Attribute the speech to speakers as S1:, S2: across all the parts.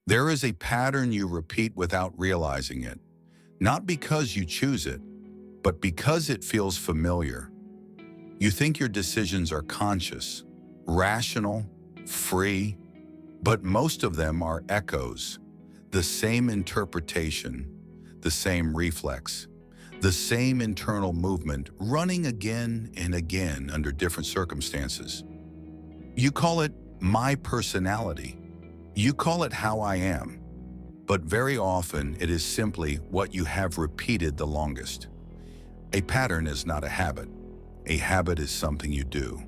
S1: There is a pattern you repeat without realizing it, not because you choose it, but because it feels familiar. You think your decisions are conscious, rational, free, but most of them are echoes, the same interpretation, the same reflex, the same internal movement running again and again under different circumstances. You call it my personality. You call it how I am. But very often it is simply what you have repeated the longest. A pattern is not a habit. A habit is something you do.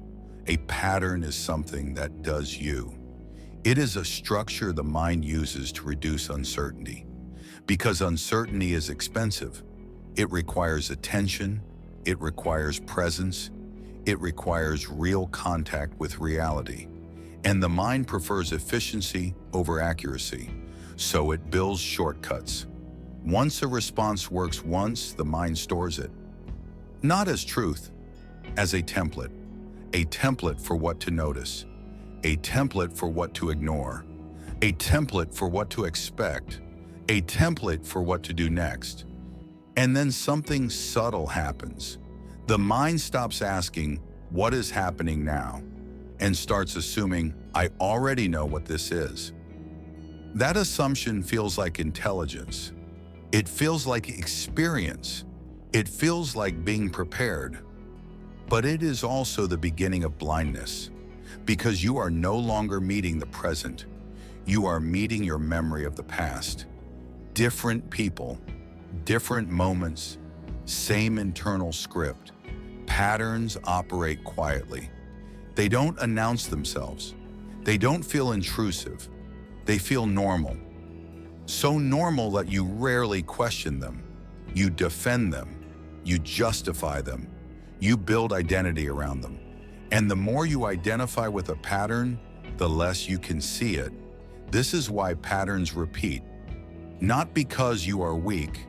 S1: A pattern is something that does you. It is a structure the mind uses to reduce uncertainty. Because uncertainty is expensive, it requires attention, it requires presence, it requires real contact with reality. And the mind prefers efficiency over accuracy, so it builds shortcuts. Once a response works once, the mind stores it. Not as truth, as a template for what to notice, a template for what to ignore, a template for what to expect, a template for what to do next. And then something subtle happens. The mind stops asking, what is happening now? And starts assuming, I already know what this is. That assumption feels like intelligence. It feels like experience. It feels like being prepared. But it is also the beginning of blindness, because you are no longer meeting the present. You are meeting your memory of the past. Different people, different moments, same internal script. Patterns operate quietly. They don't announce themselves. They don't feel intrusive. They feel normal. So normal that you rarely question them. You defend them. You justify them. You build identity around them. And the more you identify with a pattern, the less you can see it. This is why patterns repeat. Not because you are weak,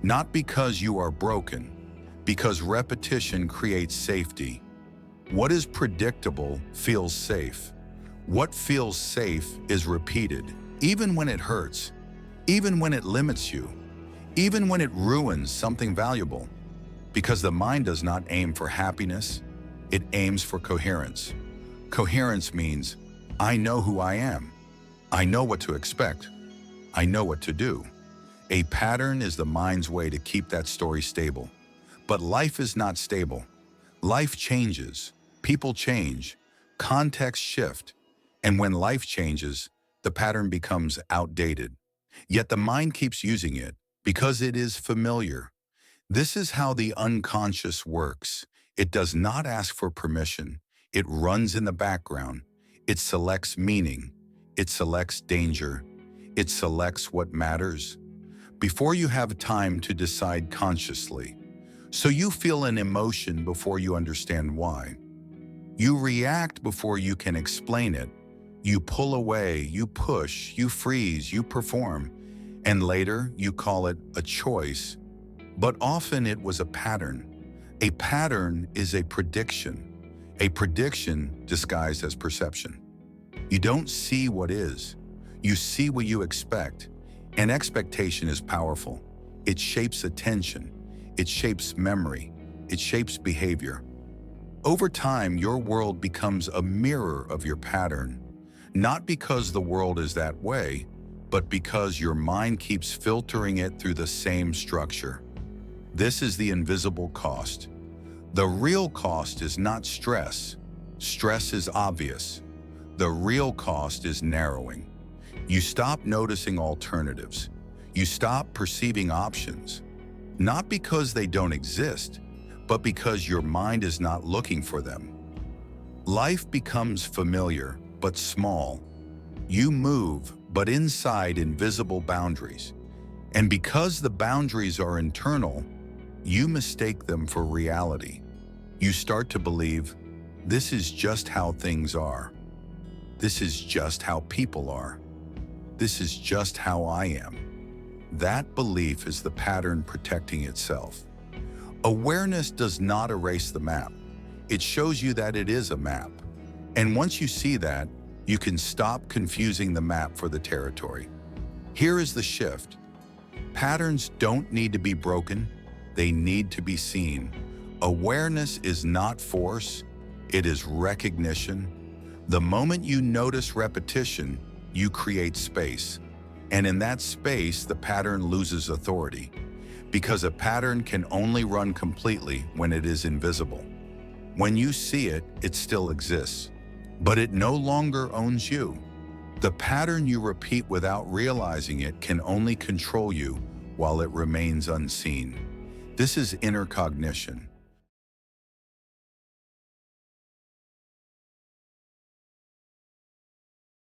S1: not because you are broken, because repetition creates safety. What is predictable feels safe. What feels safe is repeated, even when it hurts, even when it limits you, even when it ruins something valuable. Because the mind does not aim for happiness, it aims for coherence. Coherence means, I know who I am. I know what to expect. I know what to do. A pattern is the mind's way to keep that story stable. But life is not stable. Life changes. People change, contexts shift, and when life changes, the pattern becomes outdated. Yet the mind keeps using it because it is familiar. This is how the unconscious works. It does not ask for permission. It runs in the background. It selects meaning. It selects danger. It selects what matters. Before you have time to decide consciously. So you feel an emotion before you understand why. You react before you can explain it. You pull away, you push, you freeze, you perform, and later you call it a choice. But often it was a pattern. A pattern is a prediction disguised as perception. You don't see what is, you see what you expect. And expectation is powerful. It shapes attention, it shapes memory, it shapes behavior. Over time, your world becomes a mirror of your pattern, not because the world is that way, but because your mind keeps filtering it through the same structure. This is the invisible cost. The real cost is not stress. Stress is obvious. The real cost is narrowing. You stop noticing alternatives. You stop perceiving options, not because they don't exist, but because your mind is not looking for them. Life becomes familiar, but small. You move, but inside invisible boundaries. And because the boundaries are internal, you mistake them for reality. You start to believe, this is just how things are. This is just how people are. This is just how I am. That belief is the pattern protecting itself. Awareness does not erase the map. It shows you that it is a map. And once you see that, you can stop confusing the map for the territory. Here is the shift. Patterns don't need to be broken, they need to be seen. Awareness is not force, it is recognition. The moment you notice repetition, you create space. And in that space, the pattern loses authority. Because a pattern can only run completely when it is invisible. When you see it, it still exists. But it no longer owns you. The pattern you repeat without realizing it can only control you while it remains unseen. This is inner cognition.